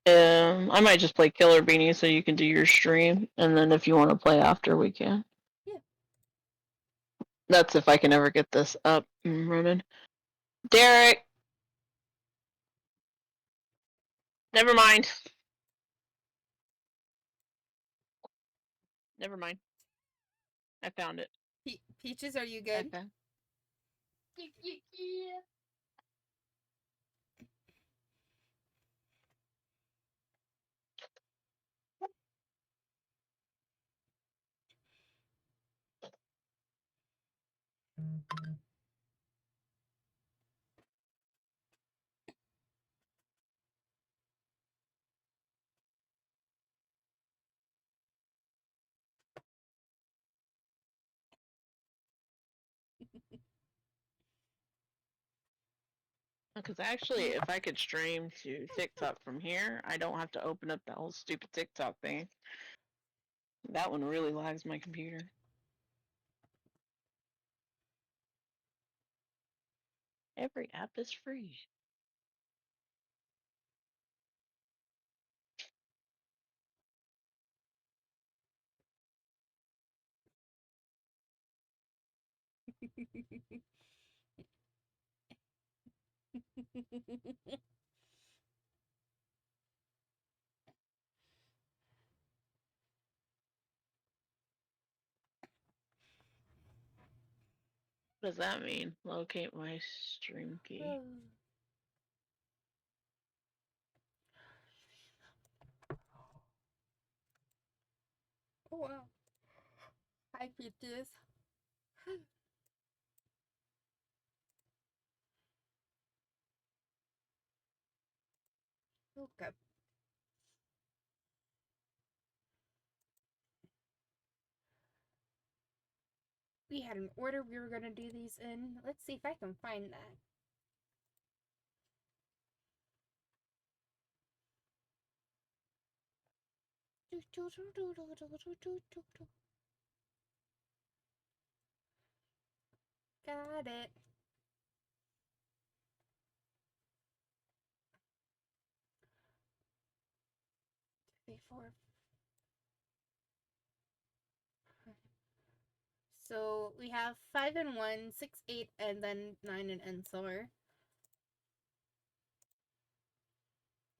I might just play Killer Beanie so you can do your stream, and then if you want to play after, we can. Yeah. That's if I can ever get this up and running. Derek! Never mind. Never mind. I found it. Peaches, are you good? I found. Because actually, if I could stream to TikTok from here, I don't have to open up that whole stupid TikTok thing. That one really lags my computer. Every app is free. What does that mean? Locate my stream key. Oh wow. Hi, Peaches. Okay. We had an order we were gonna do these in. Let's see if I can find that. Got it. Before. So we have 5 and 1, 6, 8, and then 9 and N somewhere.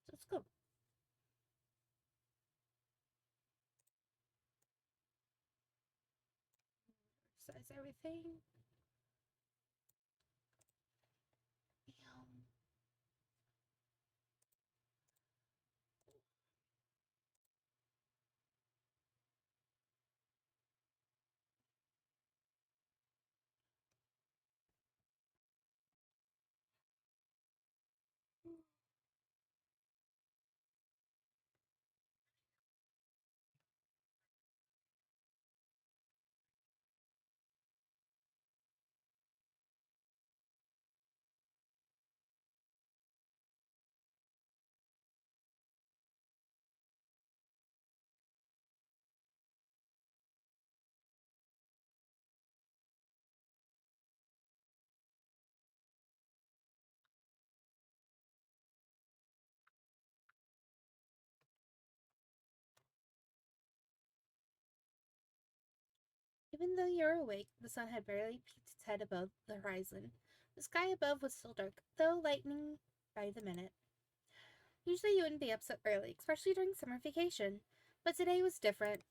So let's go. Size everything. Even though you were awake, the sun had barely peeked its head above the horizon. The sky above was still dark, though lightening by the minute. Usually you wouldn't be up so early, especially during summer vacation, but today was different.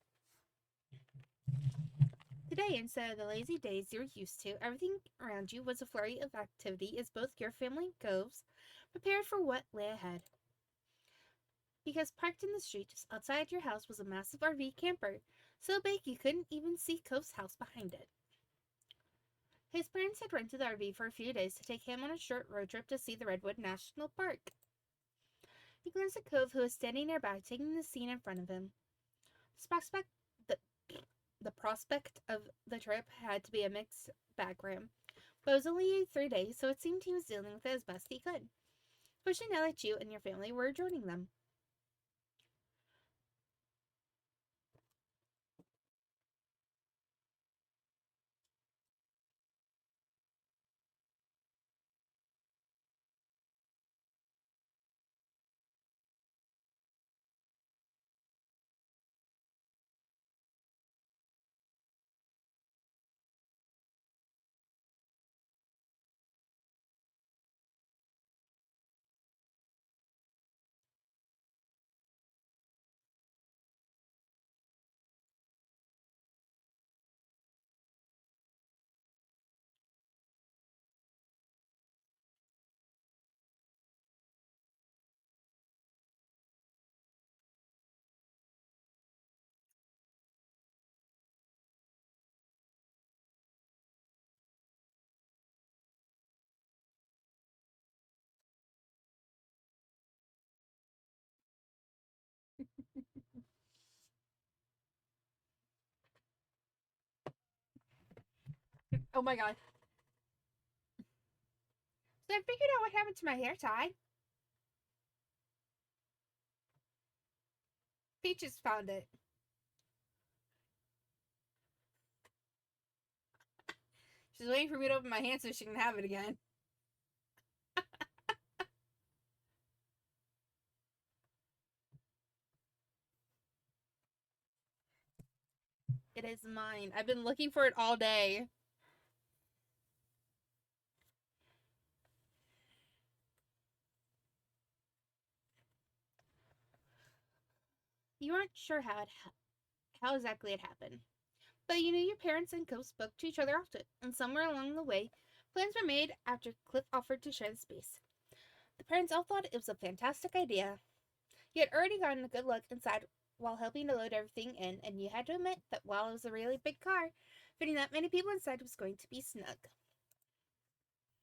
Today, instead of the lazy days you're used to, everything around you was a flurry of activity as both your family and Cove's prepared for what lay ahead. Because parked in the street just outside your house was a massive RV camper, so big you couldn't even see Cove's house behind it. His parents had rented the RV for a few days to take him on a short road trip to see the Redwood National Park. He glanced at Cove, who was standing nearby, taking the scene in front of him. The, the prospect of the trip had to be a mixed bag for him, but it was only 3 days, so it seemed he was dealing with it as best he could, especially now that you and your family were joining them. Oh my god. So I figured out what happened to my hair tie. Peaches found it. She's waiting for me to open my hand so she can have it again. It is mine. I've been looking for it all day. You aren't sure how exactly it happened, but you knew your parents and Cliff spoke to each other often, and somewhere along the way, plans were made after Cliff offered to share the space. The parents all thought it was a fantastic idea. You had already gotten a good look inside while helping to load everything in, and you had to admit that while it was a really big car, fitting that many people inside was going to be snug.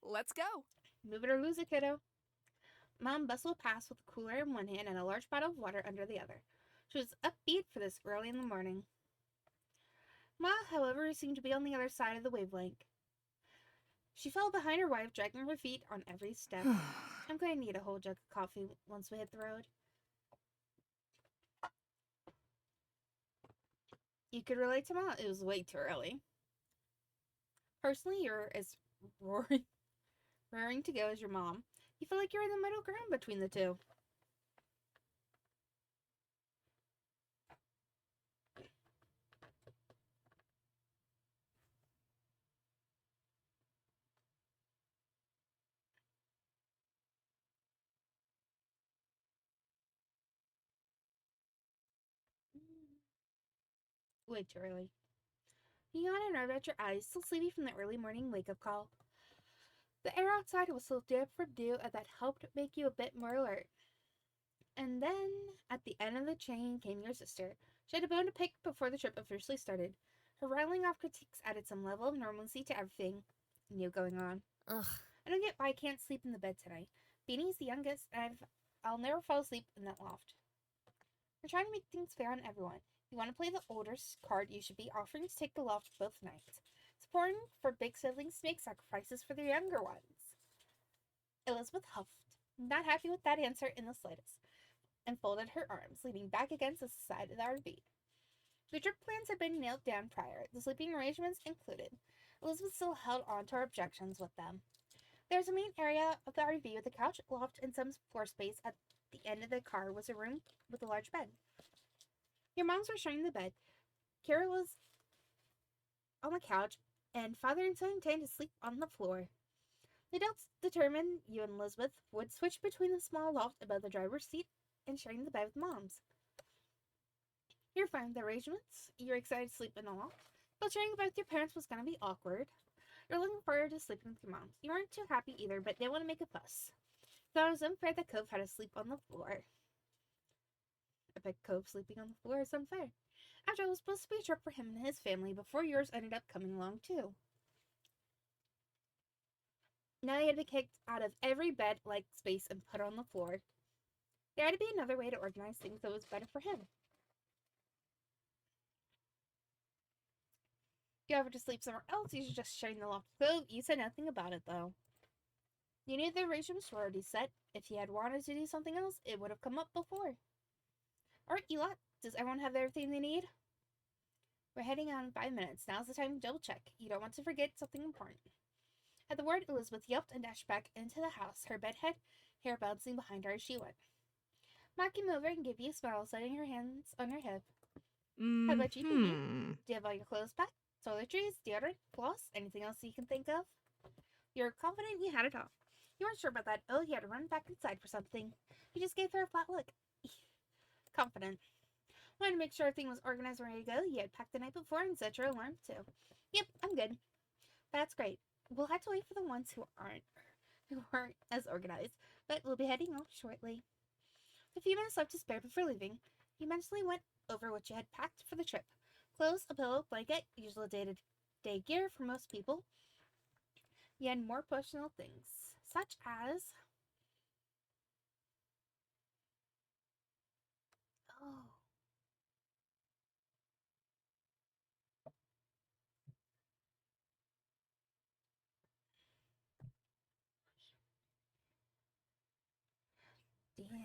Let's go. Move it or lose it, kiddo. Mom bustled past with a cooler in one hand and a large bottle of water under the other. She was upbeat for this early in the morning. Ma, however, seemed to be on the other side of the wavelength. She fell behind her wife, dragging her feet on every step. I'm going to need a whole jug of coffee once we hit the road. You could relate to Ma. It was way too early. Personally, you're as raring to go as your mom. You feel like you're in the middle ground between the two. Way too early. You yawn and rub at your eyes, still sleepy from the early morning wake-up call. The air outside was so damp from dew that helped make you a bit more alert. And then, at the end of the chain, came your sister. She had a bone to pick before the trip officially started. Her rattling off critiques added some level of normalcy to everything new going on. Ugh. I don't get why I can't sleep in the bed tonight. Beanie's the youngest, and I'll never fall asleep in that loft. We're trying to make things fair on everyone. If you want to play the older card, you should be offering to take the loft both nights. It's important for big siblings to make sacrifices for their younger ones. Elizabeth huffed, not happy with that answer in the slightest, and folded her arms, leaning back against the side of the RV. The trip plans had been nailed down prior, the sleeping arrangements included. Elizabeth still held on to her objections with them. There was a main area of the RV with a couch, loft, and some floor space. At the end of the car was a room with a large bed. Your moms were sharing the bed. Kara was on the couch, and father and son intended to sleep on the floor. The adults determined you and Elizabeth would switch between the small loft above the driver's seat and sharing the bed with moms. You're fine with the arrangements. You're excited to sleep in the loft, but sharing the bed with your parents was going to be awkward. You're looking forward to sleeping with your moms. You weren't too happy either, but didn't want to make a fuss. Thought it was unfair that Cove had to sleep on the floor. I bet Cove sleeping on the floor is unfair. After all, it was supposed to be a trip for him and his family before yours ended up coming along too. Now he had to be kicked out of every bed-like space and put on the floor. There had to be another way to organize things that was better for him. If you offered to sleep somewhere else, you should just sharing the loft with Cove. You said nothing about it, though. You knew the arrangements were already set. If he had wanted to do something else, it would have come up before. Alright, you lot. Does everyone have everything they need? We're heading out in 5 minutes. Now's the time to double check. You don't want to forget something important. At the word, Elizabeth yelped and dashed back into the house, her bedhead hair bouncing behind her as she went. Ma came over and gave you a smile, setting her hands on her hip. How about you, baby? Do you have all your clothes packed? Toiletries, deodorant, floss, anything else you can think of? You're confident you had it all. You weren't sure about that. Oh, you had to run back inside for something. You just gave her a flat look. Confident. Wanted to make sure everything was organized and ready to go. You had packed the night before and set your alarm too. Yep, I'm good. That's great. We'll have to wait for the ones who aren't as organized, but we'll be heading off shortly. With a few minutes left to spare before leaving, you mentally went over what you had packed for the trip. Clothes, a pillow, blanket, usual day-to-day gear for most people. You had more personal things, such as... Oh. Yeah.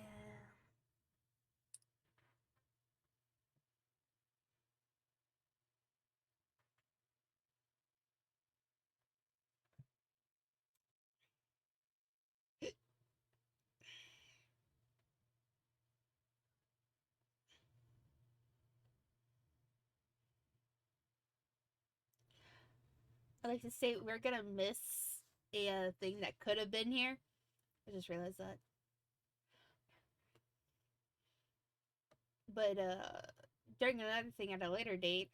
I like to say we're gonna miss a thing that could have been here. I just realized that. But during another thing at a later date,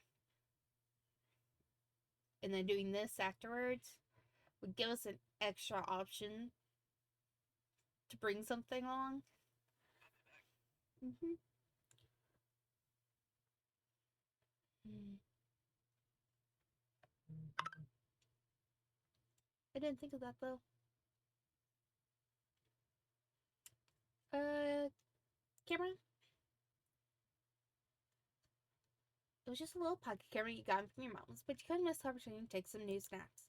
and then doing this afterwards would give us an extra option to bring something along. Mm-hmm. I didn't think of that though. Camera? It was just a little pocket camera you got from your mom's, but you couldn't miss the opportunity to take some new snaps.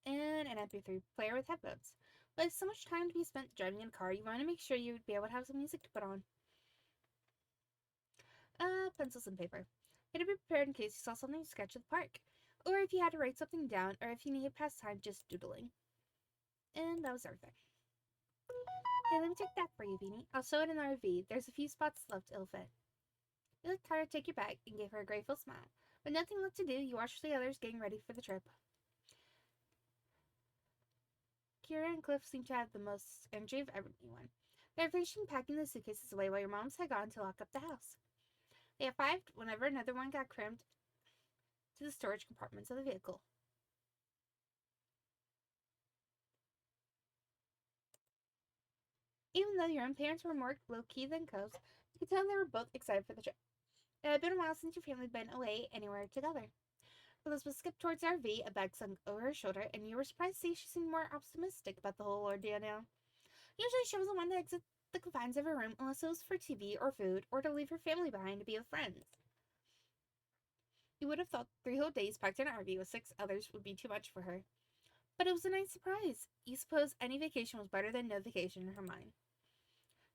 And an MP3 player with headphones. With so much time to be spent driving in a car, you wanted to make sure you would be able to have some music to put on. Pencils and paper. You had to be prepared in case you saw something to sketch at the park, or if you had to write something down, or if you needed to pass time just doodling. And that was everything. Hey, let me take that for you, Beanie. I'll sew it in the RV. There's a few spots left it'll fit. You looked tired to take your bag and gave her a grateful smile. With nothing left to do, you watched the others getting ready for the trip. Kira and Cliff seemed to have the most energy of everyone. They were finishing packing the suitcases away while your moms had gone to lock up the house. They arrived whenever another one got crammed to the storage compartments of the vehicle. Even though your own parents were more low-key than Cove's, you could tell they were both excited for the trip. It had been a while since your family had been away anywhere together. Elizabeth skipped towards the RV, a bag slung over her shoulder, and you were surprised to see she seemed more optimistic about the whole ordeal now. Usually she wasn't one to exit the confines of her room unless it was for TV or food, or to leave her family behind to be with friends. You would have thought 3 whole days packed in an RV with 6 others would be too much for her. But it was a nice surprise. You suppose any vacation was better than no vacation in her mind.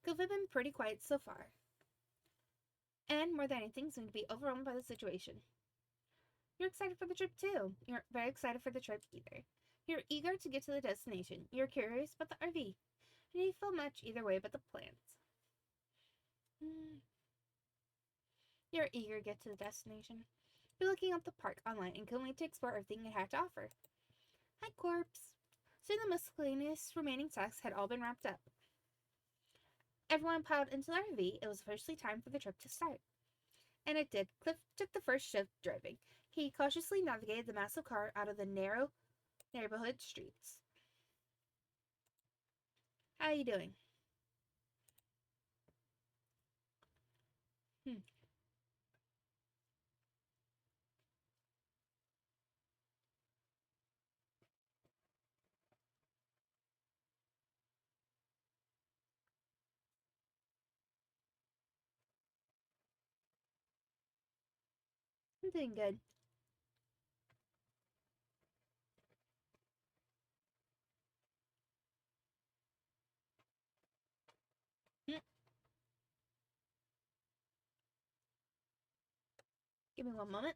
Cliff had been pretty quiet so far, and more than anything seemed to be overwhelmed by the situation. You're excited for the trip too. You're very excited for the trip either. You're eager to get to the destination. You're curious about the RV. And you feel much either way but the plans. You're eager to get to the destination. You're looking up the park online and couldn't wait to explore everything it had to offer. Hi, Corpse. Soon the miscellaneous remaining tasks had all been wrapped up. Everyone piled into the RV. It was officially time for the trip to start. And it did. Cliff took the first shift driving. He cautiously navigated the massive car out of the narrow neighborhood streets. How are you doing? I'm doing good. Give me one moment.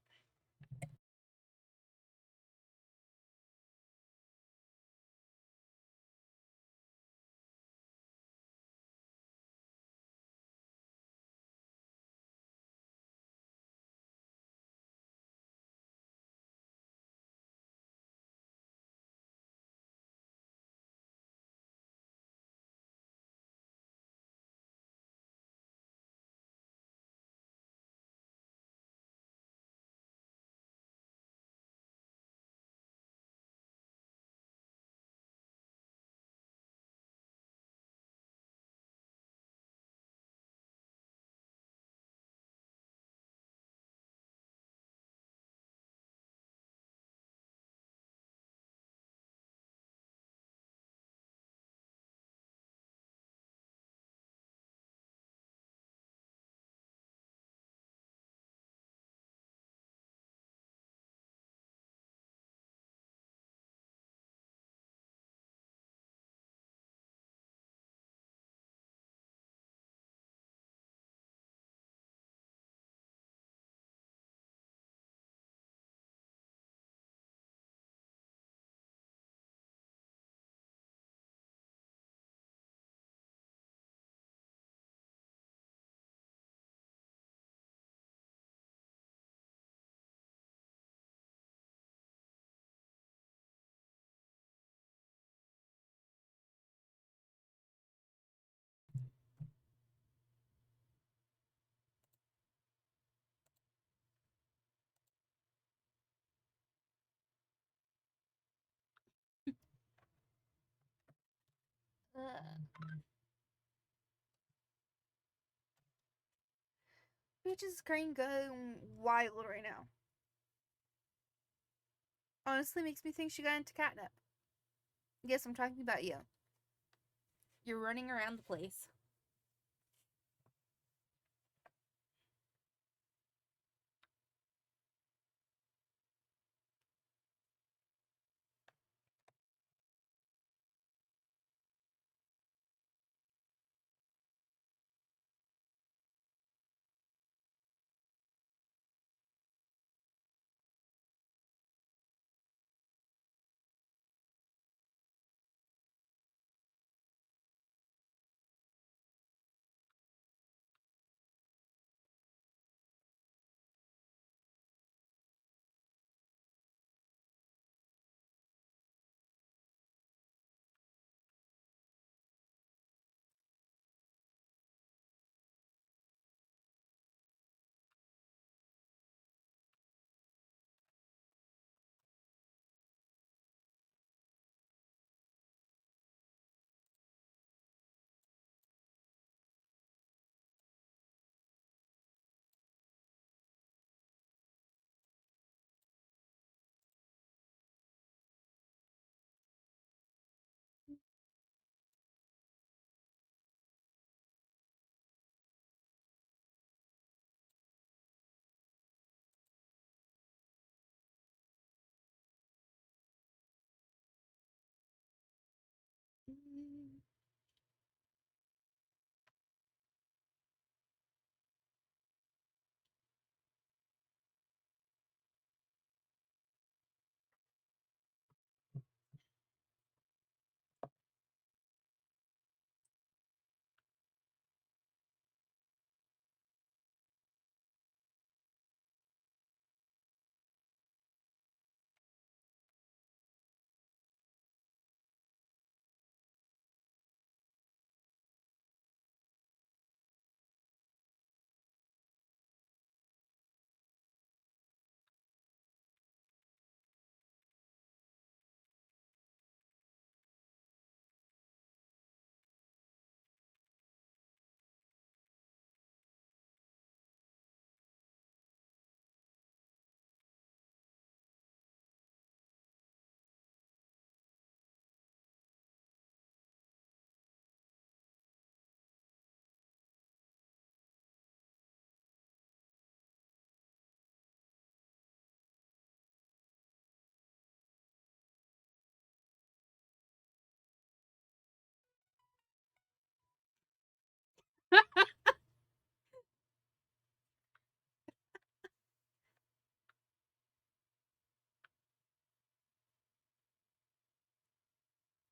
Bitch is crying going wild right now. Honestly makes me think she got into catnip. Yes, I'm talking about you. You're running around the place.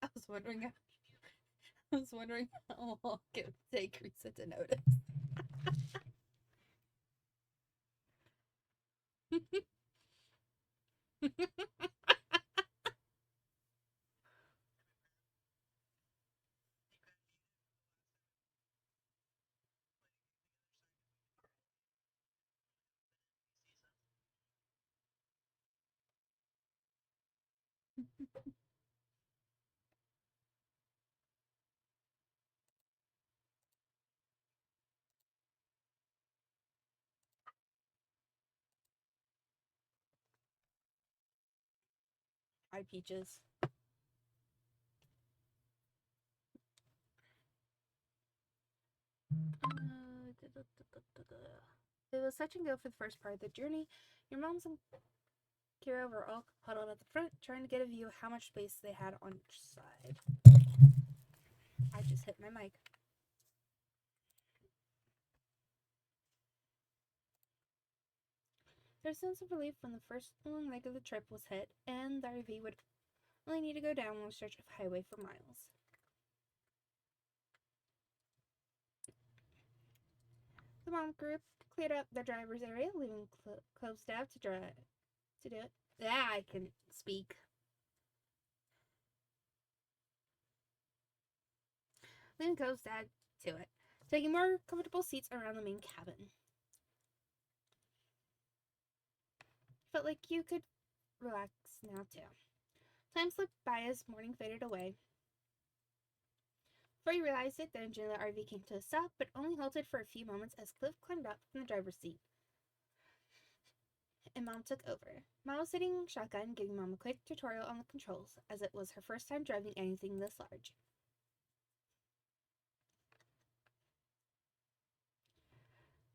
I was wondering how long it would take Risa to notice. Hi, Peaches. It was such and go for the first part of the journey. Your moms and Kira were all huddled at the front, trying to get a view of how much space they had on each side. I just hit my mic. There was a sense of relief when the first long leg of the trip was hit, and the RV would only need to go down one stretch of highway for miles. The mom group cleared up the driver's area, leaving Clove's dad to do it. Yeah, I can speak. Leaving Clove's dad to it, taking more comfortable seats around the main cabin. Felt like you could relax now too. Time slipped by as morning faded away. Before he realized it, the engine of the RV came to a stop, but only halted for a few moments as Cliff climbed up from the driver's seat. And Mom took over. Mom was sitting shotgun, giving Mom a quick tutorial on the controls, as it was her first time driving anything this large.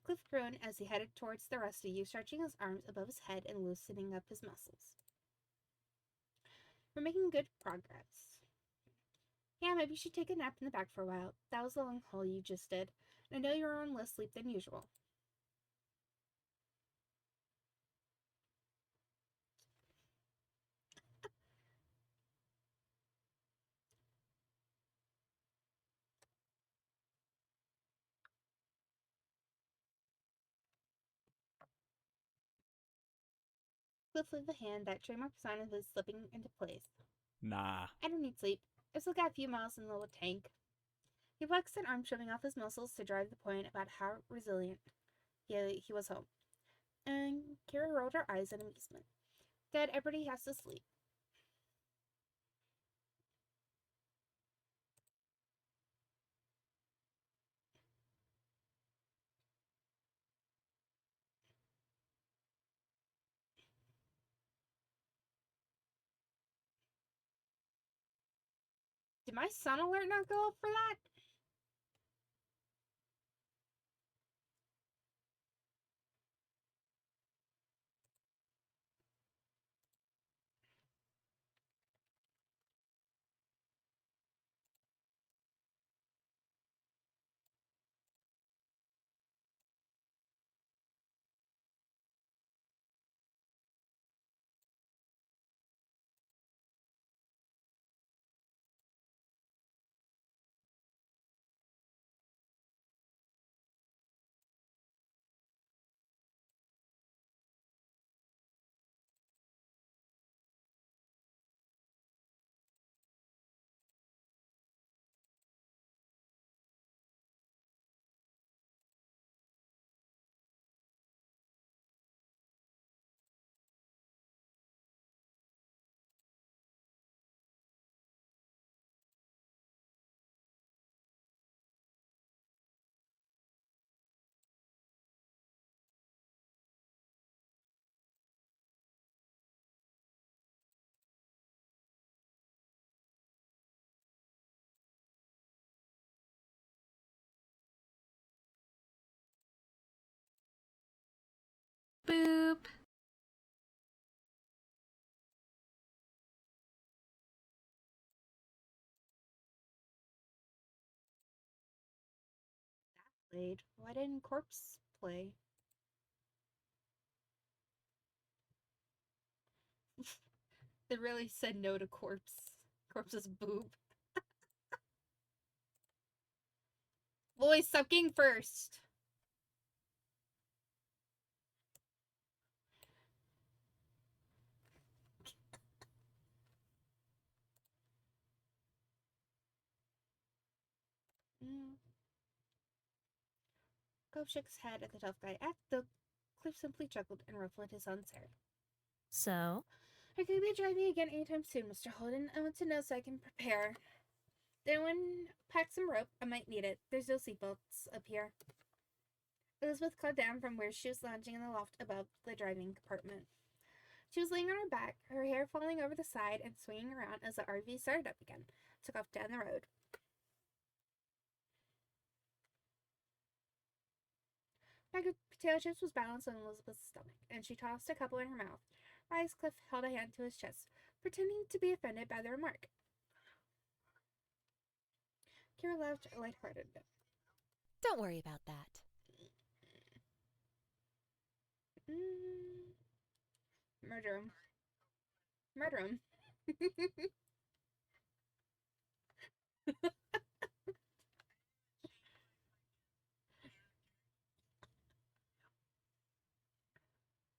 Cliff groaned as he headed towards the rest of you, stretching his arms above his head and loosening up his muscles. We're making good progress. Yeah, maybe you should take a nap in the back for a while. That was the long haul you just did. And I know you're on less sleep than usual. Cliff lifted the hand that trademark sign of his slipping into place. Nah. I don't need sleep. I've still got a few miles in the little tank. He flexed an arm, showing off his muscles to drive the point about how resilient he was home. And Kira rolled her eyes in amusement. Dad, everybody has to sleep. Did my sun alert not go up for that? Boop. Played. Why didn't Corpse play? They really said no to Corpse. Corpse's boob. Boys, sucking first. Cove shook his head at the tough guy act, though Cliff simply chuckled and ruffled his son's hair. So? I could be driving again anytime soon, Mr. Holden. I want to know so I can prepare. Then when pack some rope, I might need it. There's no seatbelts up here. Elizabeth climbed down from where she was lounging in the loft above the driving compartment. She was laying on her back, her hair falling over the side and swinging around as the RV started up again, took off down the road. A bag of potato chips was balanced on Elizabeth's stomach, and she tossed a couple in her mouth. Cliff held a hand to his chest, pretending to be offended by the remark. Kira laughed lighthearted. Don't worry about that. Murder him. Murder him.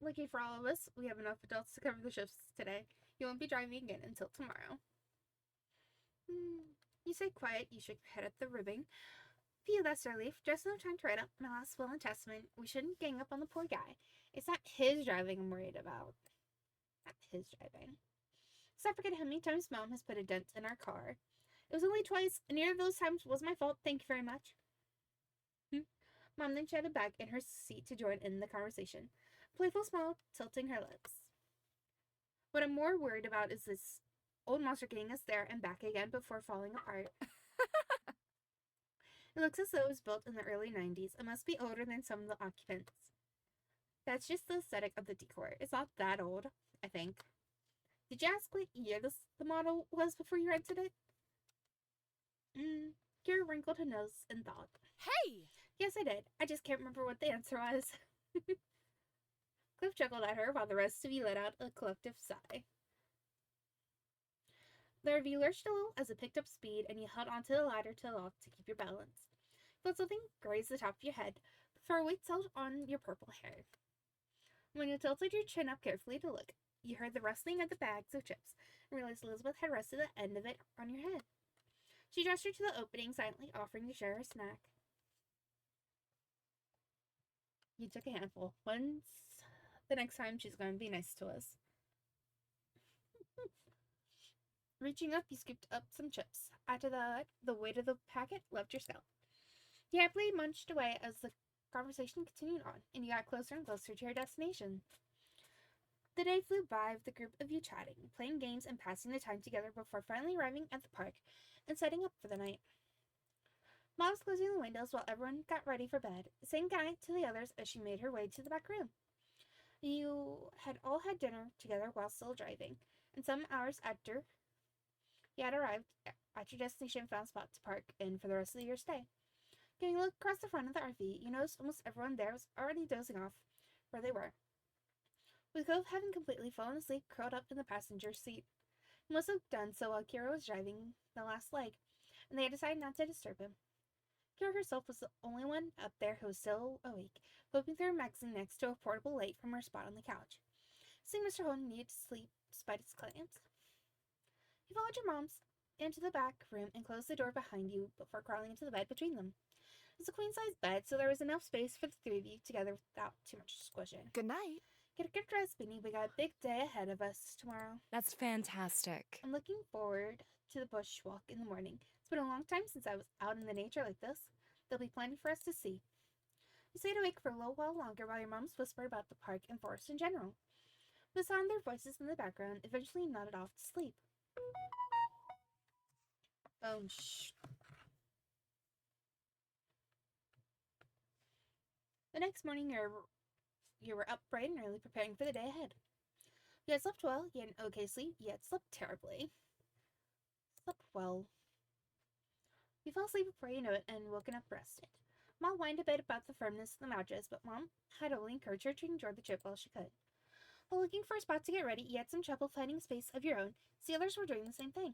Lucky for all of us, we have enough adults to cover the shifts today. You won't be driving again until tomorrow. You say quiet, you shook your head at the ribbing. Phew, that's a relief. Just no time to write up my last will and testament. We shouldn't gang up on the poor guy. It's not his driving I'm worried about. Not his driving. Let's not forget how many times Mom has put a dent in our car. It was only twice, and neither of those times was my fault. Thank you very much. Mom then shouted back in her seat to join in the conversation, a playful smile tilting her lips. What I'm more worried about is this old monster getting us there and back again before falling apart. It looks as though it was built in the early 90s and must be older than some of the occupants. That's just the aesthetic of the decor. It's not that old, I think. Did you ask what year the model was before you rented it? Kira wrinkled her nose and thought. Hey! Yes, I did. I just can't remember what the answer was. Cliff chuckled at her while the rest of you let out a collective sigh. The RV lurched a little as it picked up speed, and you held onto the ladder to the loft to keep your balance. You felt something graze the top of your head before a weight settled on your purple hair. When you tilted your chin up carefully to look, you heard the rustling of the bags of chips and realized Elizabeth had rested the end of it on your head. She gestured to the opening, silently offering to share her snack. You took a handful. The next time she's going to be nice to us. Reaching up, you scooped up some chips. After that, the weight of the packet left your scalp. You happily munched away as the conversation continued on, and you got closer and closer to your destination. The day flew by with the group of you chatting, playing games, and passing the time together before finally arriving at the park and setting up for the night. Mom was closing the windows while everyone got ready for bed, saying goodnight to the others as she made her way to the back room. You had all had dinner together while still driving, and some hours after you had arrived at your destination and found a spot to park in for the rest of your stay. Getting a look across the front of the RV, you noticed almost everyone there was already dozing off where they were, with Cove having completely fallen asleep curled up in the passenger seat. He must have done so while Kira was driving the last leg, and they had decided not to disturb him. Kira herself was the only one up there who was still awake, flipping through a magazine next to a portable light from her spot on the couch. Seeing Mr. Holden needed to sleep despite his claims. You followed your moms into the back room and closed the door behind you before crawling into the bed between them. It was a queen-size bed, so there was enough space for the three of you together without too much squishing. Good night. Get dressed, Beanie. We got a big day ahead of us tomorrow. That's fantastic. I'm looking forward to the bushwalk in the morning. It's been a long time since I was out in the nature like this. There'll be plenty for us to see. You stayed awake for a little while longer while your moms whispered about the park and forest in general. The sound of their voices in the background eventually nodded off to sleep. Shh. The next morning, you were up bright and early preparing for the day ahead. You had slept well, you had an okay sleep, you had slept terribly. Slept well. You fell asleep before you know it and woken up rested. Mom whined a bit about the firmness of the mattress, but Mom had only encouraged her to enjoy the trip while she could. While looking for a spot to get ready, you had some trouble finding space of your own, so the others were doing the same thing.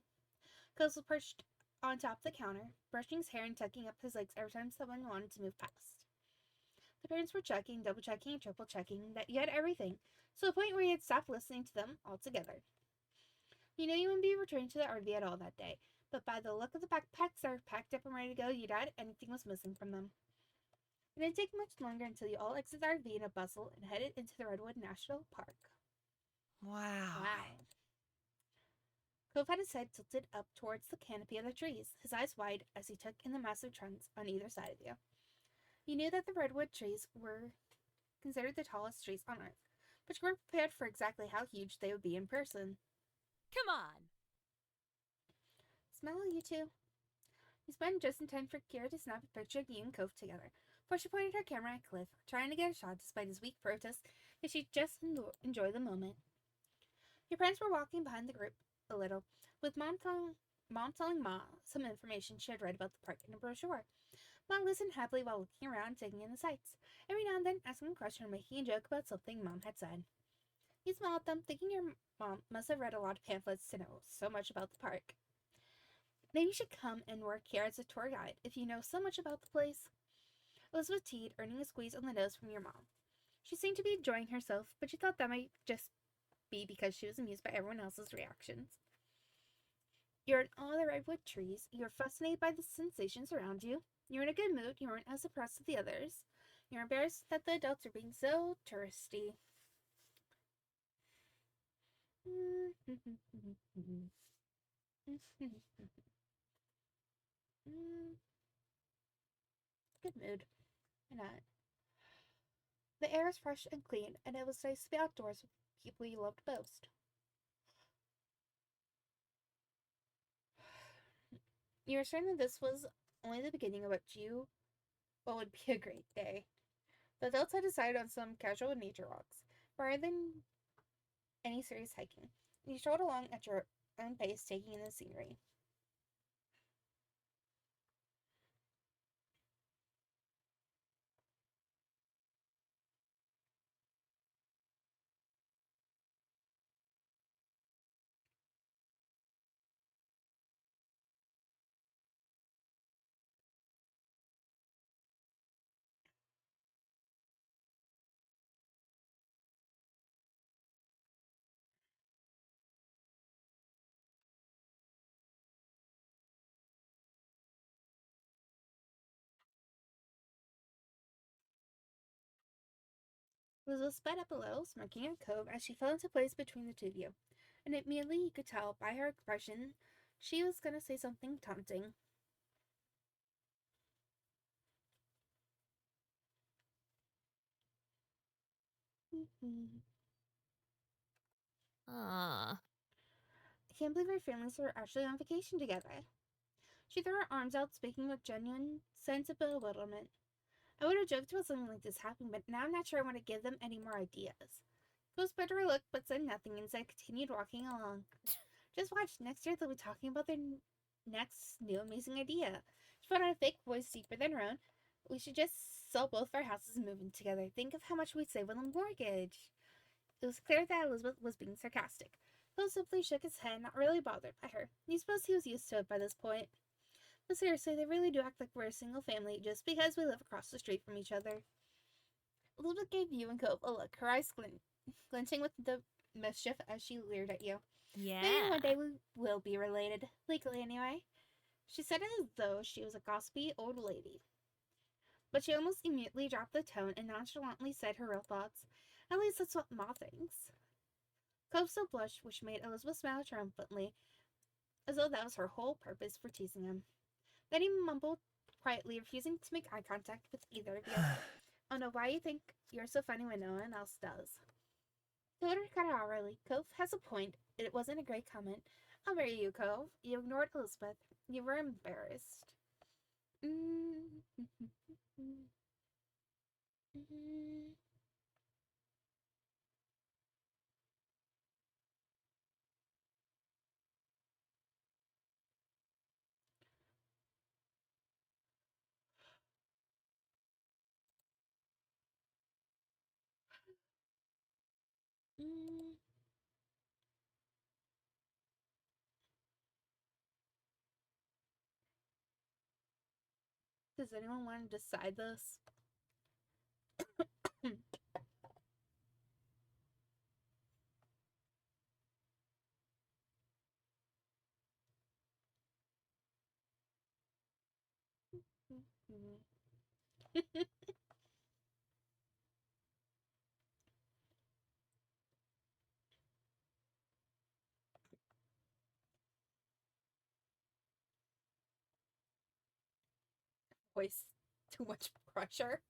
Coz was perched on top of the counter, brushing his hair and tucking up his legs every time someone wanted to move past. The parents were checking, double-checking, and triple-checking that you had everything, to the point where you had stopped listening to them altogether. You knew you wouldn't be returning to the RV at all that day, but by the look of the backpacks that were packed up and ready to go, you doubt anything was missing from them. It didn't take much longer until you all exited the RV in a bustle and headed into the Redwood National Park. Wow. Cove had his head tilted up towards the canopy of the trees, his eyes wide as he took in the massive trunks on either side of you. You knew that the redwood trees were considered the tallest trees on Earth, but you weren't prepared for exactly how huge they would be in person. Come on. Smell, you two. You spun just in time for Kira to snap a picture of you and Cove together, before she pointed her camera at Cliff, trying to get a shot despite his weak protest that she'd just enjoy the moment. Your parents were walking behind the group a little, with Mom telling Ma some information she had read about the park in a brochure. Mom listened happily while looking around, taking in the sights, every now and then asking a question or making a joke about something Mom had said. You smiled at them, thinking your mom must have read a lot of pamphlets to know so much about the park. Maybe you should come and work here as a tour guide if you know so much about the place. Elizabeth teed, earning a squeeze on the nose from your mom. She seemed to be enjoying herself, but she thought that might just be because she was amused by everyone else's reactions. You're in all the redwood trees. You're fascinated by the sensations around you. You're in a good mood. You weren't as impressed with the others. You're embarrassed that the adults are being so touristy. Good mood. Why not? The air is fresh and clean, and it was nice to be outdoors with people you loved most. You were certain that this was only the beginning of what would be a great day. The adults had decided on some casual nature walks, rather than any serious hiking. You strolled along at your own pace, taking in the scenery. Elizabeth sped up a little, smirking at Cove as she fell into place between the two of you, and immediately you could tell by her expression she was going to say something taunting. Ah. I can't believe our families are actually on vacation together. She threw her arms out, speaking with genuine sense of bewilderment. I would have joked about something like this happening, but now I'm not sure I want to give them any more ideas. Cove spread her look, but said nothing, and instead continued walking along. Just watch. Next year they'll be talking about their next new amazing idea. She put on a fake voice deeper than her own. We should just sell both our houses and move in together. Think of how much we'd save on the mortgage. It was clear that Elizabeth was being sarcastic. Phil simply shook his head, not really bothered by her. You suppose he was used to it by this point. But seriously, they really do act like we're a single family just because we live across the street from each other. Elizabeth gave you and Cove a look, her eyes glinting with the mischief as she leered at you. Yeah. Maybe one day we will be related, legally anyway. She said it as though she was a gossipy old lady. But she almost immediately dropped the tone and nonchalantly said her real thoughts. At least that's what Ma thinks. Cove still blushed, which made Elizabeth smile triumphantly, as though that was her whole purpose for teasing him. Then he mumbled quietly, refusing to make eye contact with either of you. I don't know why you think you're so funny when no one else does. Theodore cut out early. Cove has a point. It wasn't a great comment. I'll marry you, Cove. You ignored Elizabeth. You were embarrassed. Does anyone want to decide this? Voice too much pressure.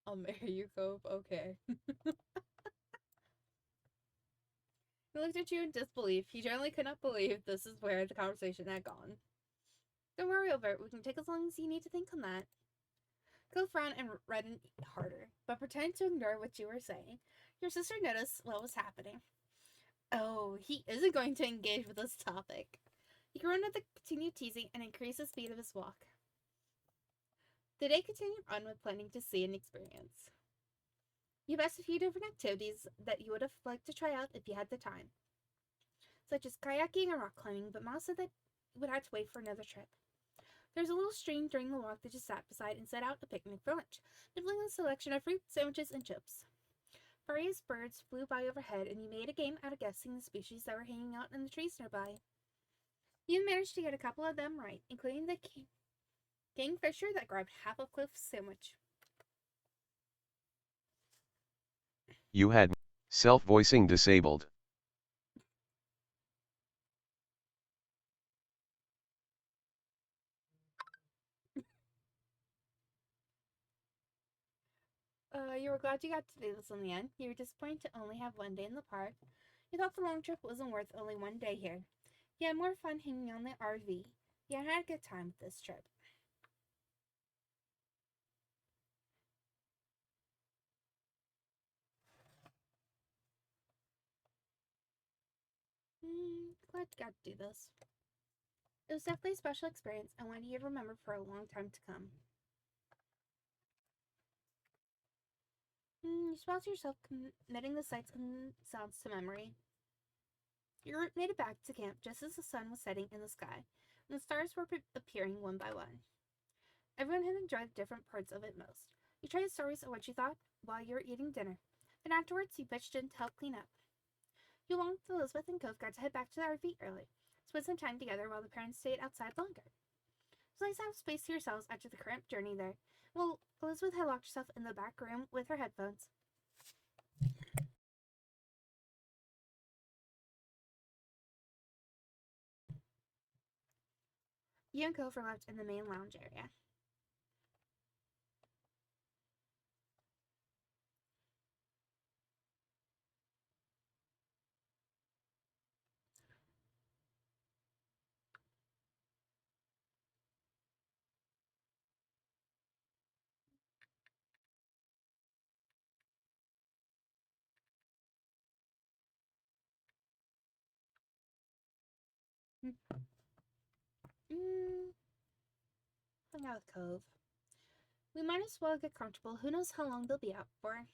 I'll marry you, Cove. Okay. He looked at you in disbelief. He generally could not believe this is where the conversation had gone. Don't worry over it. We can take as long as you need to think on that. Cove frowned and reddened harder, but pretended to ignore what you were saying. Your sister noticed what was happening. Oh, he isn't going to engage with this topic. He groaned at the continued teasing and increased the speed of his walk. The day continued on with planning to see and experience. You've asked a few different activities that you would have liked to try out if you had the time, such as kayaking and rock climbing, but Ma said that you would have to wait for another trip. There was a little stream during the walk that you sat beside and set out a picnic for lunch, nibbling a selection of fruit, sandwiches, and chips. Various birds flew by overhead, and you made a game out of guessing the species that were hanging out in the trees nearby. You managed to get a couple of them right, including the kingfisher that grabbed half of Cliff's sandwich. You had self-voicing disabled. You were glad you got to do this in the end. You were disappointed to only have one day in the park. You thought the long trip wasn't worth only one day here. You had more fun hanging on the RV. You had a good time with this trip. Glad you got to do this. It was definitely a special experience and one you'd remember for a long time to come. You smiled to yourself, committing the sights and sounds to memory. Your group made it back to camp just as the sun was setting in the sky, and the stars were appearing one by one. Everyone had enjoyed the different parts of it most. You tried stories of what you thought while you were eating dinner. Then afterwards, you pitched in to help clean up. You, along with Elizabeth and Cove, got to head back to the RV early, spend some time together while the parents stayed outside longer. It was nice to have space to yourselves after the cramped journey there. Well, Elizabeth had locked herself in the back room with her headphones. You and Cove were left in the main lounge area. Hung out with Cove. We might as well get comfortable. Who knows how long they'll be out for?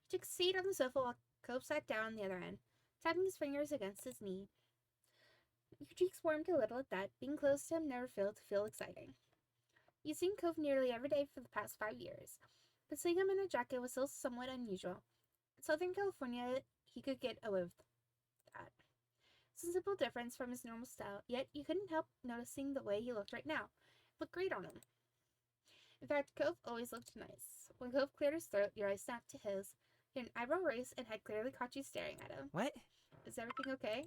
He took a seat on the sofa while Cove sat down on the other end, tapping his fingers against his knee. Your cheeks warmed a little at that. Being close to him never failed to feel exciting. You've seen Cove nearly every day for the past 5 years, but seeing him in a jacket was still somewhat unusual. In Southern California, he could get away with that. It's a simple difference from his normal style, yet you couldn't help noticing the way he looked right now. It looked great on him. In fact, Cove always looked nice. When Cove cleared his throat, your eyes snapped to his. He had an eyebrow raised and had clearly caught you staring at him. What? Is everything okay?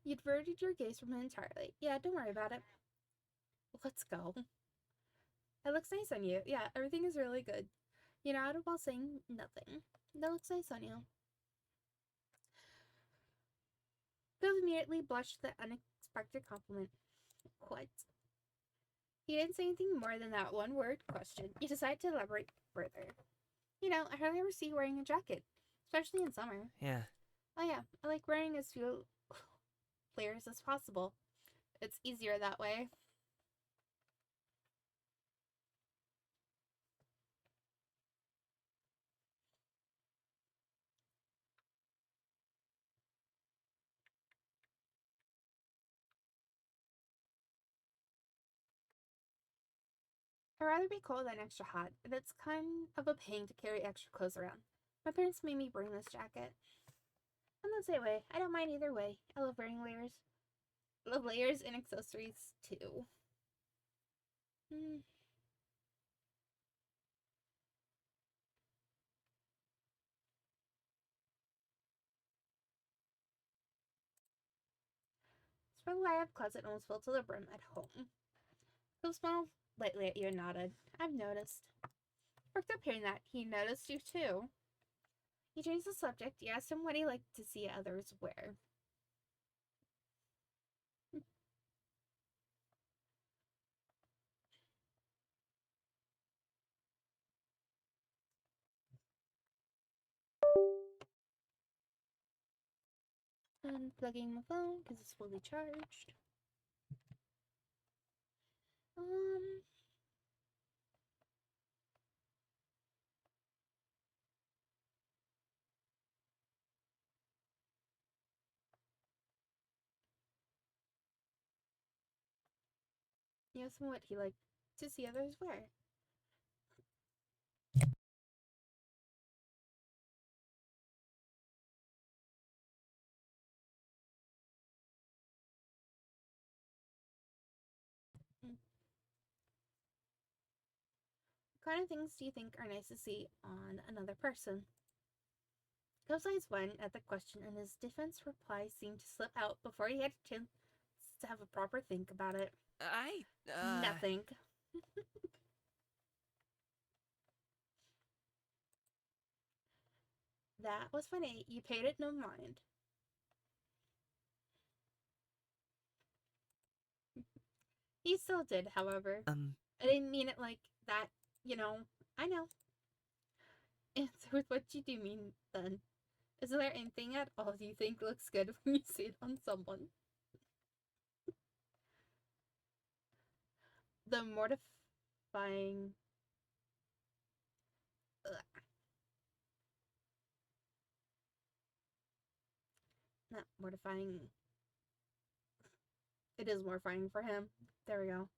You diverted your gaze from him entirely. Yeah, don't worry about it. Let's go. That looks nice on you. Yeah, everything is really good. You nodded while saying nothing. That looks nice on you. Cove immediately blushed at the unexpected compliment. What? He didn't say anything more than that one word question. You decided to elaborate further. You know, I hardly ever see you wearing a jacket, especially in summer. Yeah. Oh yeah, I like wearing as few layers as possible. It's easier that way. I'd rather be cold than extra hot, and it's kind of a pain to carry extra clothes around. My parents made me bring this jacket. I'm the same way. I don't mind either way. I love wearing layers. I love layers and accessories too. It's probably why I have a closet almost filled to the brim at home. Phil smiled lightly at you and nodded. I've noticed. Perked up hearing that. He noticed you too. He changed the subject. You asked him what he liked to see others wear. Unplugging my phone because it's fully charged. He asked him what he liked to see others wear. What kind of things do you think are nice to see on another person? Cove's eyes went at the question, and his defense reply seemed to slip out before he had a chance to have a proper think about it. Nothing. That was funny. You paid it no mind. He still did, however. I didn't mean it like that, you know. I know. Answer with what you do mean, then. Is there anything at all you think looks good when you see it on someone? The mortifying... Ugh. Not mortifying. It is mortifying for him. There we go.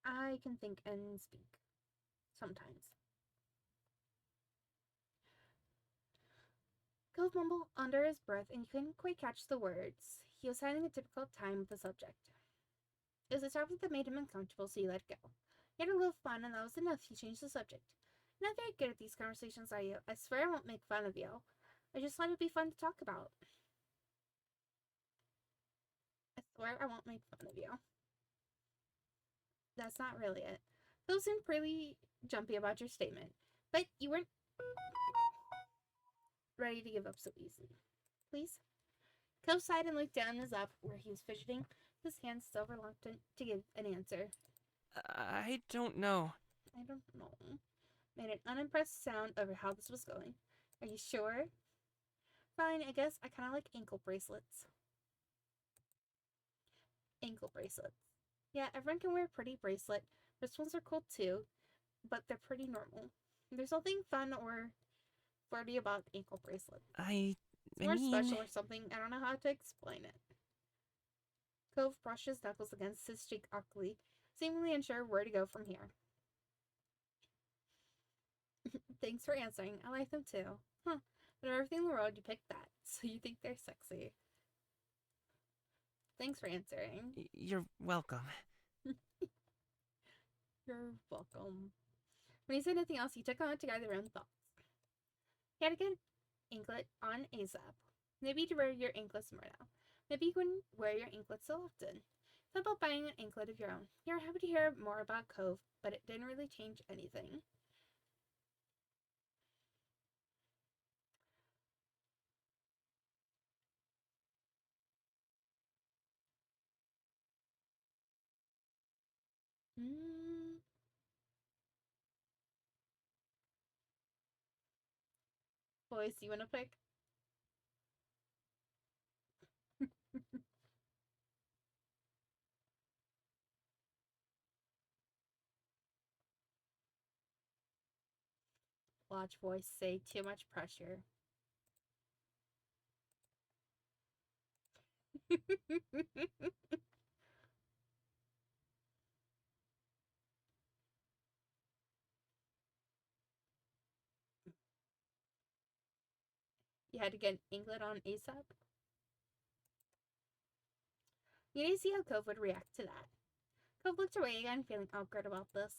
I can think and speak. Sometimes. Cove mumbled under his breath, and he couldn't quite catch the words. He was having a difficult time with the subject. It was a topic that made him uncomfortable, so he let it go. He had a little fun, and that was enough. He changed the subject. You're not very good at these conversations, are you? I swear I won't make fun of you. I just thought it'd be fun to talk about. I swear I won't make fun of you. That's not really it. Phil seemed pretty jumpy about your statement, but you weren't ready to give up so easily. Please? Cove sighed and looked down his lap where he was fidgeting, his hands still reluctant to give an answer. I don't know. I don't know. Made an unimpressed sound over how this was going. Are you sure? Fine, I guess I kind of like ankle bracelets. Ankle bracelets. Yeah, everyone can wear a pretty bracelet. Wrist ones are cool too, but they're pretty normal. There's nothing fun or flirty about ankle bracelets. I It's more mean... special or something. I don't know how to explain it. Cove brushed his knuckles against his cheek awkwardly, seemingly unsure where to go from here. Thanks for answering. I like them too. Huh. But of everything in the world, you picked that, so you think they're sexy. Thanks for answering. You're welcome. You're welcome. When he said nothing else, he took a moment to gather their own thoughts. He had to get an anklet on ASAP. Maybe to wear your anklets more now. Maybe you wouldn't wear your anklets so often. Thought about buying an anklet of your own. You're happy to hear more about Cove, but it didn't really change anything. Boys, you wanna pick? Watch voice say too much pressure. You had to get an anklet on ASAP? You need to see how Cove would react to that. Cove looked away again, feeling awkward about this.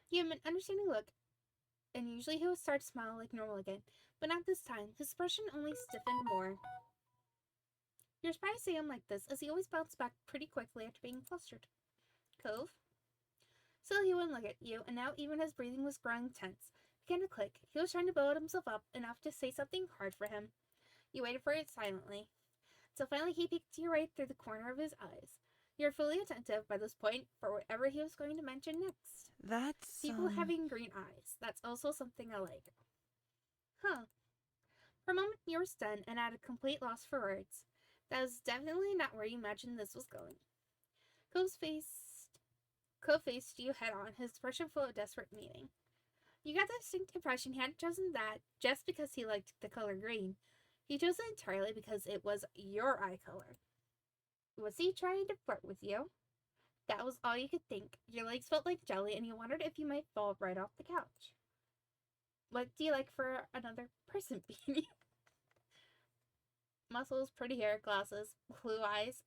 He gave him an understanding look, and usually he would start to smile like normal again, but not this time. His expression only stiffened more. You're surprised to see him like this, as he always bounced back pretty quickly after being flustered. Cove? Still, he wouldn't look at you, and now even his breathing was growing tense. It began to click. He was trying to build himself up enough to say something hard for him. You waited for it silently. So finally he peeked you right through the corner of his eyes. You were fully attentive by this point for whatever he was going to mention next. That's... People having green eyes. That's also something I like. Huh. For a moment you were stunned and at a complete loss for words. That was definitely not where you imagined this was going. Cove faced you head on, his expression full of desperate meaning. You got the distinct impression he hadn't chosen that just because he liked the color green. He chose it entirely because it was your eye color. Was he trying to flirt with you? That was all you could think. Your legs felt like jelly, and you wondered if you might fall right off the couch. What do you like for another person, Beanie? Muscles, pretty hair, glasses, blue eyes.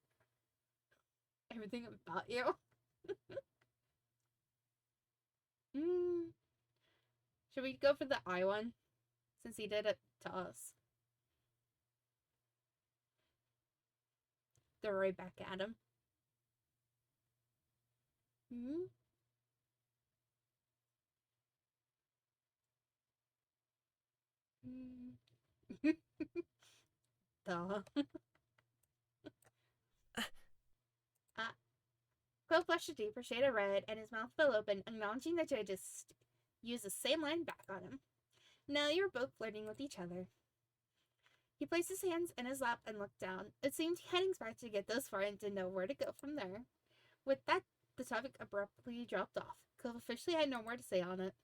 everything about you. mm. Should we go for the I one? Since he did it to us. They're right back at him. Hmm? Duh. Quill flushed a deeper shade of red, and his mouth fell open, acknowledging that Jay just used the same line back on him. Now you were both flirting with each other. He placed his hands in his lap and looked down. It seemed he hadn't expected to get this far and didn't know where to go from there. With that, the topic abruptly dropped off. Quill officially had no more to say on it.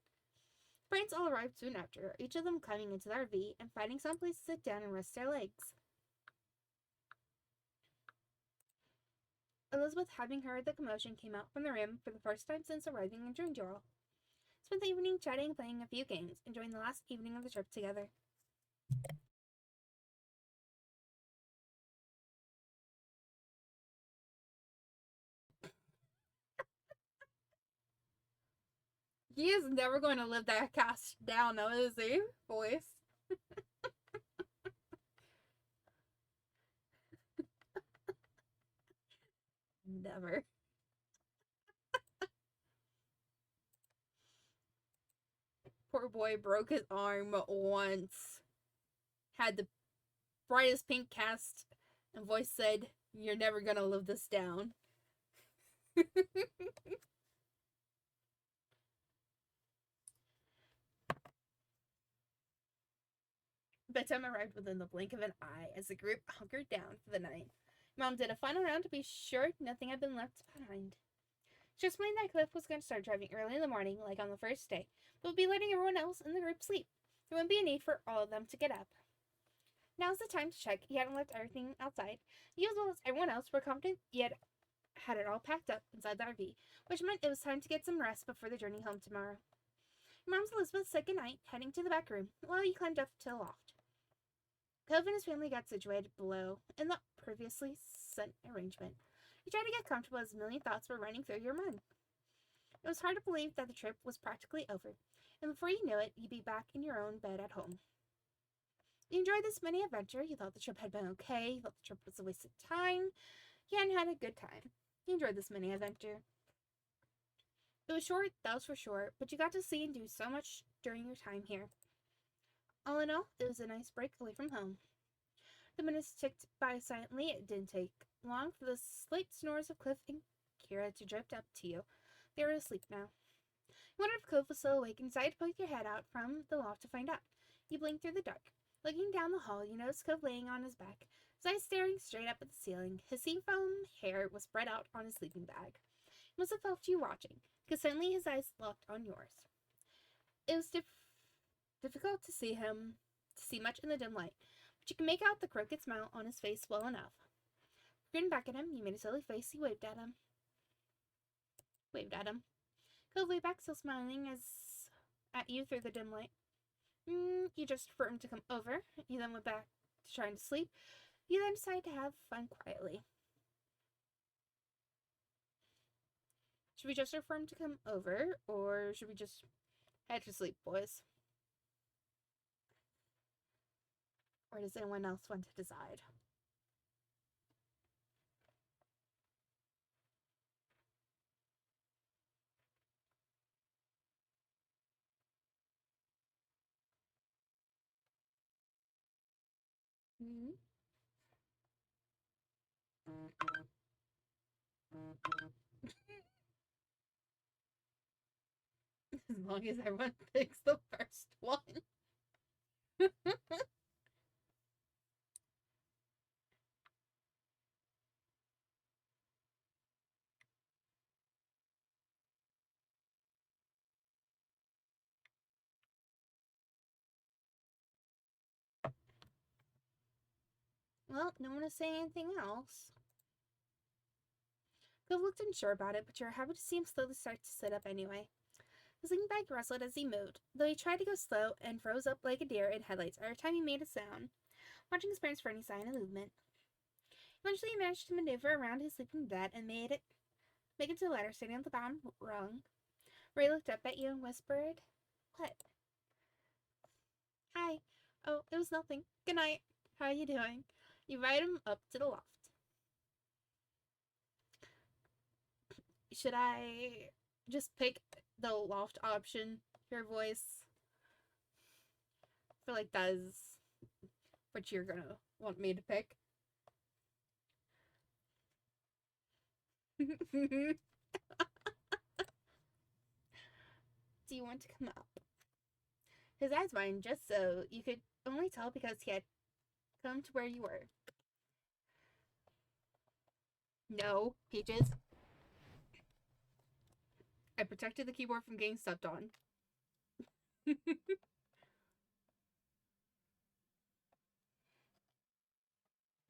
Friends all arrived soon after, each of them climbing into the RV and finding some place to sit down and rest their legs. Elizabeth, having heard the commotion, came out from the room for the first time since arriving in Djundral. Spent the evening chatting and playing a few games, enjoying the last evening of the trip together. He is never going to live that cast down, though, is he? Voice. Never. Poor boy broke his arm once. Had the brightest pink cast, and voice said, "You're never gonna live this down." Bedtime arrived within the blink of an eye as the group hunkered down for the night. Mom did a final round to be sure nothing had been left behind. She explained that Cliff was going to start driving early in the morning, like on the first day, but would be letting everyone else in the group sleep. There wouldn't be a need for all of them to get up. Now's the time to check he hadn't left everything outside. You, as well as everyone else, were confident he had it all packed up inside the RV, which meant it was time to get some rest before the journey home tomorrow. Mom's Elizabeth said goodnight, heading to the back room, while he climbed up to the loft. Cove and his family got situated below in the previously set arrangement. You tried to get comfortable as a million thoughts were running through your mind. It was hard to believe that the trip was practically over, and before you knew it, you'd be back in your own bed at home. You enjoyed this mini adventure. You thought the trip had been okay. You thought the trip was a waste of time. You hadn't had a good time. You enjoyed this mini adventure. It was short, that was for sure, but you got to see and do so much during your time here. All in all, it was a nice break away from home. The minutes ticked by silently. It didn't take long for the slight snores of Cliff and Kira to drift up to you. They were asleep now. You wondered if Cliff was still awake and decided to poke your head out from the loft to find out. You blinked through the dark. Looking down the hall, you noticed Cliff laying on his back, his eyes staring straight up at the ceiling. His seafoam hair was spread out on his sleeping bag. He must have felt you watching, because suddenly his eyes locked on yours. It was difficult to see much in the dim light, but you could make out the crooked smile on his face well enough. Grinning back at him, you made a silly face. You waved at him. Cove lay back, still smiling at you through the dim light. You gestured for him to come over. You then went back to trying to sleep. You then decided to have fun quietly. Should we gesture for him to come over, or should we just head to sleep, boys? Or does anyone else want to decide? As long as everyone picks the first one. Well, no one is saying anything else. Cove looked unsure about it, but you were happy to see him slowly start to sit up anyway. His sleeping bag rustled as he moved, though he tried to go slow and froze up like a deer in headlights every time he made a sound, watching his parents for any sign of movement. Eventually, he managed to maneuver around his sleeping bed and make it to the ladder standing on the bottom rung. Ray looked up at you and whispered, "What?" "Hi." "Oh, it was nothing. Good night. How are you doing?" You invite him up to the loft. Should I just pick the loft option? Your voice? I feel like that is what you're gonna want me to pick. Do you want to come up? His eyes widened just so you could only tell because he had come to where you were. No, Peaches. I protected the keyboard from getting stepped on.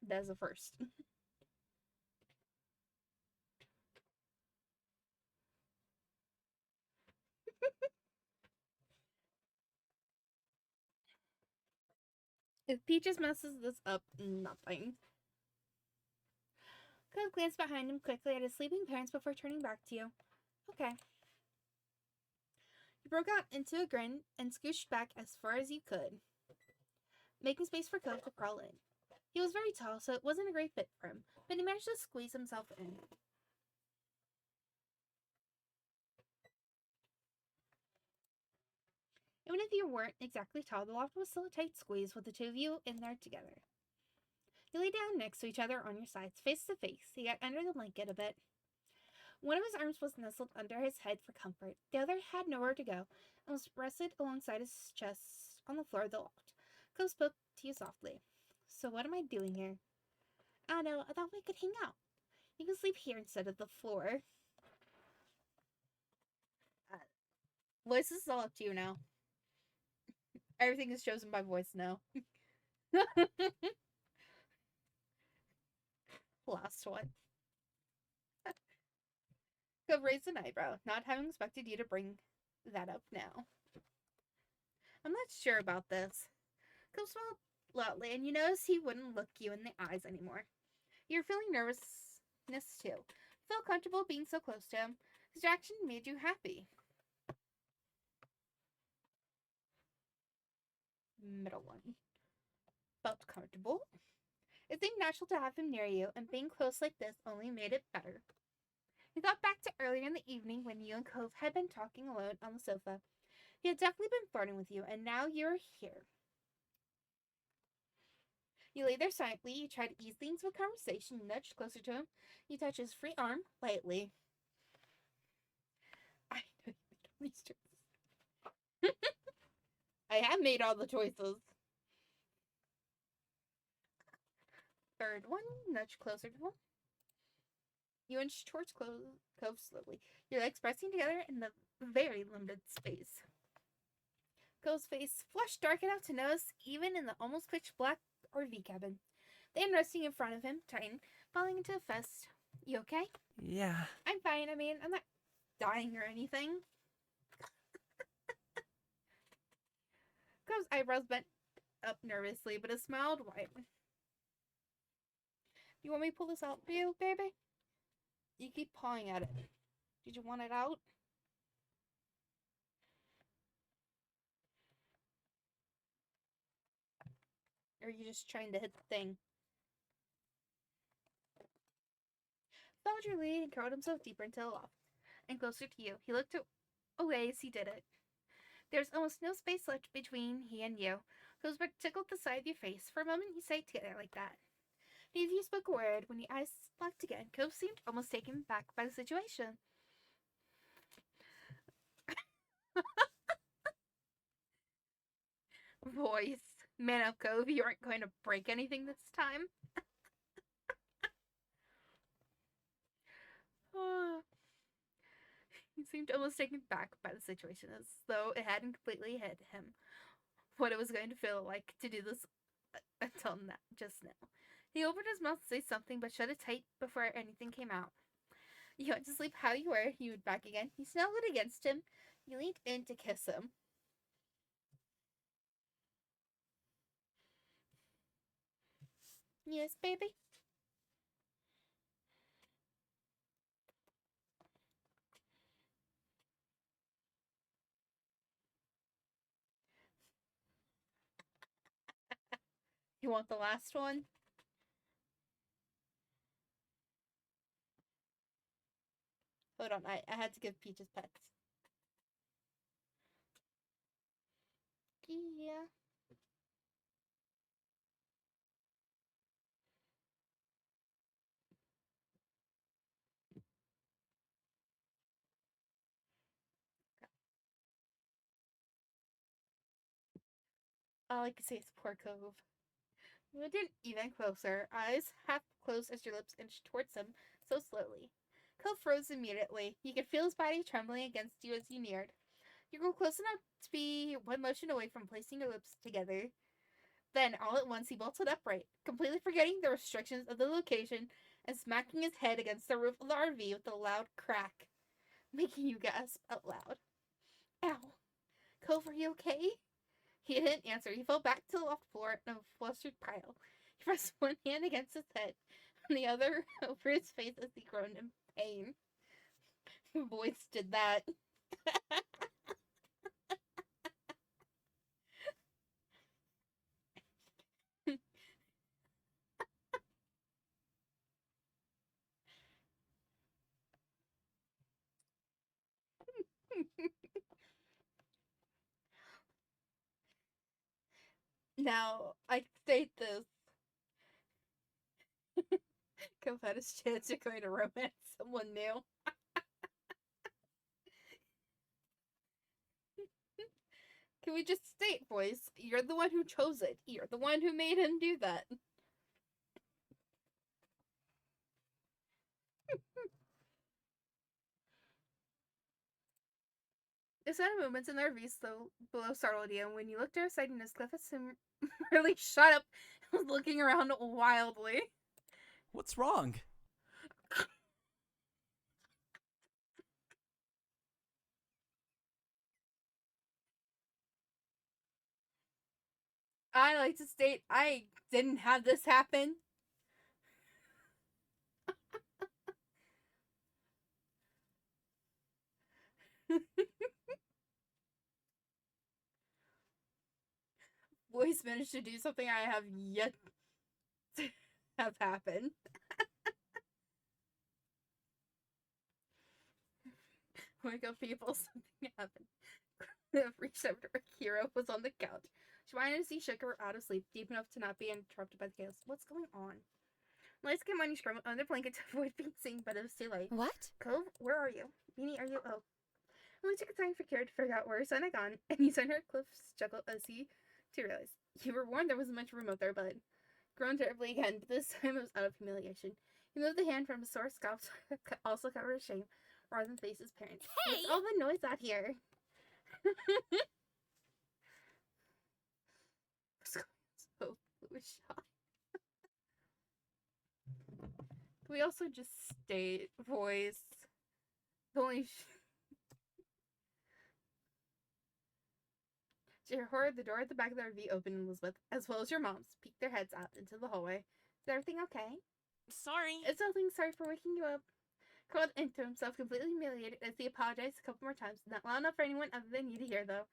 That's a first. If Peaches messes this up, nothing. Cove glanced behind him quickly at his sleeping parents before turning back to you. Okay. You broke out into a grin and scooched back as far as you could, making space for Cove to crawl in. He was very tall, so it wasn't a great fit for him, but he managed to squeeze himself in. Even if you weren't exactly tall, the loft was still a tight squeeze with the two of you in there together. You lay down next to each other on your sides, face to face. He got under the blanket a bit. One of his arms was nestled under his head for comfort. The other had nowhere to go and was rested alongside his chest on the floor of the loft. Cove spoke to you softly. "So what am I doing here?" "I don't know. I thought we could hang out. You can sleep here instead of the floor." Voice is all up to you now. Everything is chosen by voice now. Last one. Cove raised an eyebrow, not having expected you to bring that up now. "I'm not sure about this." Cove smiled loudly, and you noticed he wouldn't look you in the eyes anymore. You're feeling nervousness too. You felt comfortable being so close to him. His reaction made you happy. Middle one. Felt comfortable. It seemed natural to have him near you, and being close like this only made it better. You thought back to earlier in the evening when you and Cove had been talking alone on the sofa. He had definitely been flirting with you, and now you're here. You lay there silently. You try to ease things with conversation. You nudged closer to him. You touch his free arm lightly. I know you made all these choices. I have made all the choices. Third one, nudge closer to him. You inch towards Cove slowly, your legs pressing together in the very limited space. Cove's face flushed dark enough to notice even in the almost pitch black RV cabin. The hand resting in front of him, tightened, falling into a fist. "You okay?" Yeah. "I'm fine. I mean, I'm not dying or anything." Cove's eyebrows bent up nervously, but his smile widened. "You want me to pull this out for you, baby?" You keep pawing at it. "Did you want it out?" Or are you just trying to hit the thing? Followed your lead and curled himself deeper into the loft and closer to you. He looked away as he did it. There was almost no space left between he and you. Cosberg tickled the side of your face. For a moment, you sat together like that. Neither of you spoke a word. When your eyes locked again, Cove seemed almost taken back by the situation. Voice. Man up, Cove. You aren't going to break anything this time. He seemed almost taken back by the situation, as though it hadn't completely hit him what it was going to feel like to do this until just now. He opened his mouth to say something, but shut it tight before anything came out. You went to sleep how you were. You went back again. You snuggled against him. You leaned in to kiss him. "Yes, baby?" You want the last one? Hold on, I had to give Peaches pets. Yeah. All I can say is poor Cove. We moved even closer, eyes half closed as your lips inched towards him so slowly. Cove froze immediately. You could feel his body trembling against you as you neared. You grew close enough to be one motion away from placing your lips together. Then, all at once, he bolted upright, completely forgetting the restrictions of the location and smacking his head against the roof of the RV with a loud crack, making you gasp out loud. Ow. Cove, are you okay? He didn't answer. He fell back to the loft floor in a flustered pile. He pressed one hand against his head and the other over his face as he groaned in pain. Boys did that. Now, I state this. Cove had his chance of going to romance someone new. Can we just state, boys, you're the one who chose it. You're the one who made him do that. The sound of movements in the RV below startled you, and when you looked to her side, Cliff had similarly shut up and was looking around wildly. What's wrong? I like to state I didn't have this happen. Boys managed to do something I have yet to have happen. Wake up, people, something happened. Cliff reached over to her. Kira was on the couch. She wanted to see shook her out of sleep, deep enough to not be interrupted by the chaos. What's going on? Lights came on, you scrambled under the blanket to avoid being seen, but it was too late. What? Cove, where are you? Beanie, are you? Oh. It only took a time for Kira to figure out where her son had gone, and he saw her Cliff's chuckle as he to realize. You were warned there wasn't much room out there, bud. Groaned terribly again, but this time it was out of humiliation. He moved the hand from his sore scalp to also cover his shame, rather than face his parents. Hey! What's all the noise out here? So was shocked. We also just state voice. The only to your horror, the door at the back of the RV opened and Elizabeth, as well as your moms, peeked their heads out into the hallway. Is everything okay? Sorry. It's nothing. Sorry for waking you up. Curled into himself, completely humiliated, as he apologized a couple more times. Not loud enough for anyone other than you to hear, though.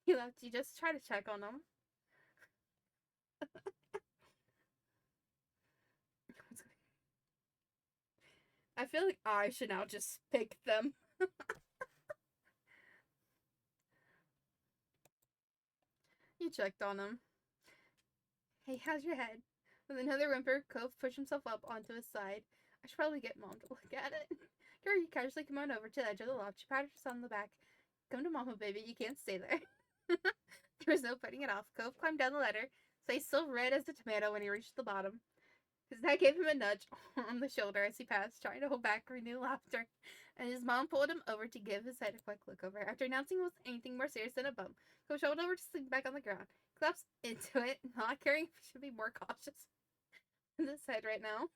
He left you just to try to check on him. I feel like I should now just pick them. You checked on him. Hey, how's your head? With another whimper, Cove pushed himself up onto his side. I should probably get Mom to look at it. Gary casually came on over to the edge of the loft. She patted her son on the back. Come to Mama, baby. You can't stay there. There was no putting it off. Cove climbed down the ladder, face still red as a tomato when he reached the bottom. His dad gave him a nudge on the shoulder as he passed, trying to hold back renewed laughter, and his mom pulled him over to give his head a quick look over. After announcing it was anything more serious than a bump, Cove shuffled over to sleep back on the ground. Collapsed into it, not caring if he should be more cautious in his head right now.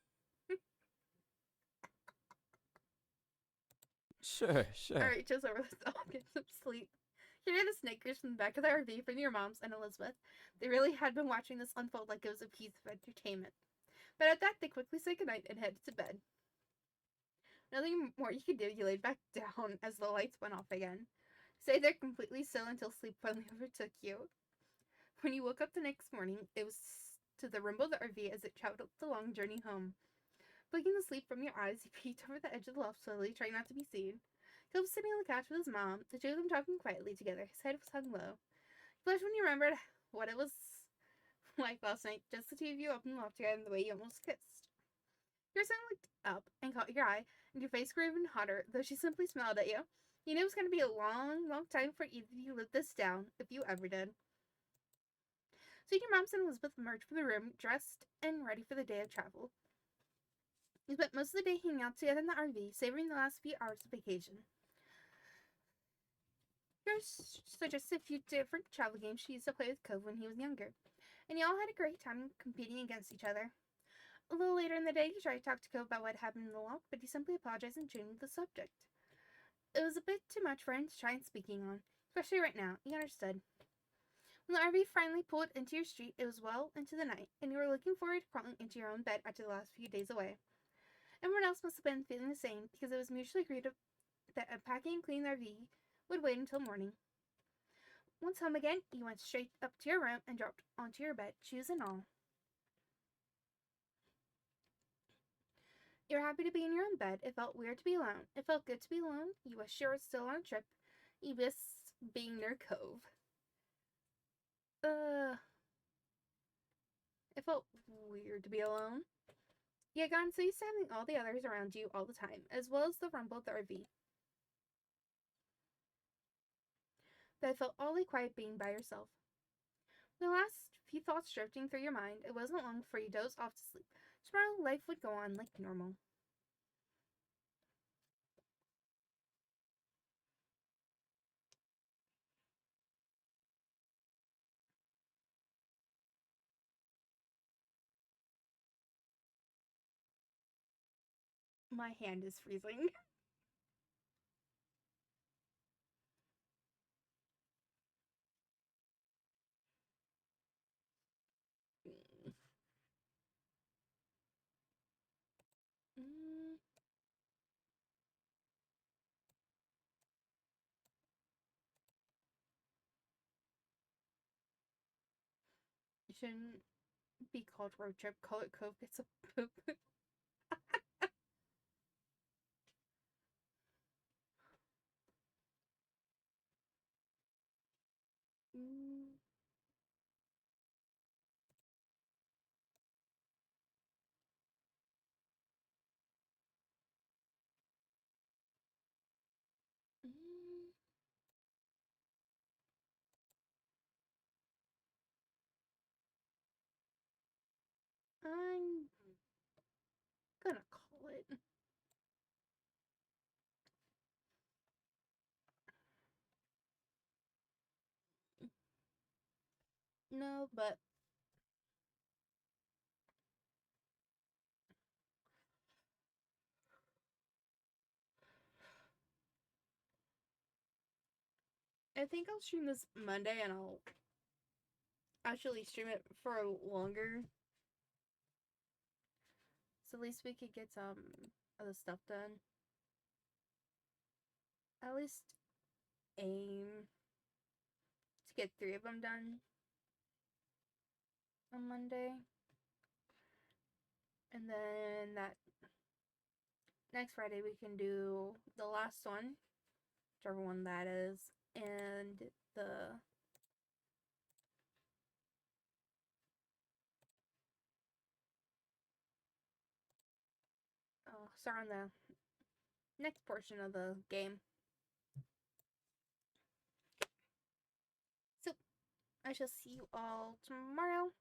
Sure. Alright, just over this. I'll get some sleep. You hear the snickers from the back of the RV from your moms and Elizabeth. They really had been watching this unfold like it was a piece of entertainment. But at that, they quickly said goodnight and headed to bed. Nothing more you could do, you laid back down as the lights went off again. Stayed there completely still until sleep finally overtook you. When you woke up the next morning, it was to the rumble of the RV as it traveled the long journey home. Blinking the sleep from your eyes, you peeked over the edge of the loft slowly, trying not to be seen. Caleb was sitting on the couch with his mom, the two of them talking quietly together. His head was hung low. You blushed when you remembered what it was like last night, just the two of you up in the loft together and the way you almost kissed. Your son looked up and caught your eye, and your face grew even hotter, though she simply smiled at you. You knew it was going to be a long, long time for either of you to live this down, if you ever did. So your mom and Elizabeth emerged from the room, dressed and ready for the day of travel. You spent most of the day hanging out together in the RV, savoring the last few hours of vacation. Yours suggested a few different travel games she used to play with Cove when he was younger, and you all had a great time competing against each other. A little later in the day, you tried to talk to Cove about what happened in the loft, but he simply apologized and changed the subject. It was a bit too much for him to try and speaking on, especially right now. He understood. When the RV finally pulled into your street, it was well into the night, and you were looking forward to crawling into your own bed after the last few days away. Everyone else must have been feeling the same, because it was mutually agreed that unpacking and cleaning the RV would wait until morning. Once home again, you went straight up to your room and dropped onto your bed, shoes and all. You were happy to be in your own bed. It felt weird to be alone. It felt good to be alone. You wished you were still on a trip. You missed being near Cove. It felt weird to be alone. You had gotten so used to having all the others around you all the time, as well as the rumble of the RV, that it felt oddly quiet being by yourself. With the last few thoughts drifting through your mind, it wasn't long before you dozed off to sleep. Tomorrow, life would go on like normal. My hand is freezing. Mm. It shouldn't be called road trip. Call it Cove Gets a Poop. Mm. Mm. I'm gonna call it. No, but I think I'll stream this Monday and I'll actually stream it for longer. So at least we could get some other stuff done. At least aim to get 3 of them done on Monday. And then that next Friday we can do the last one, whichever one that is, and the start on the next portion of the game. So I shall see you all tomorrow.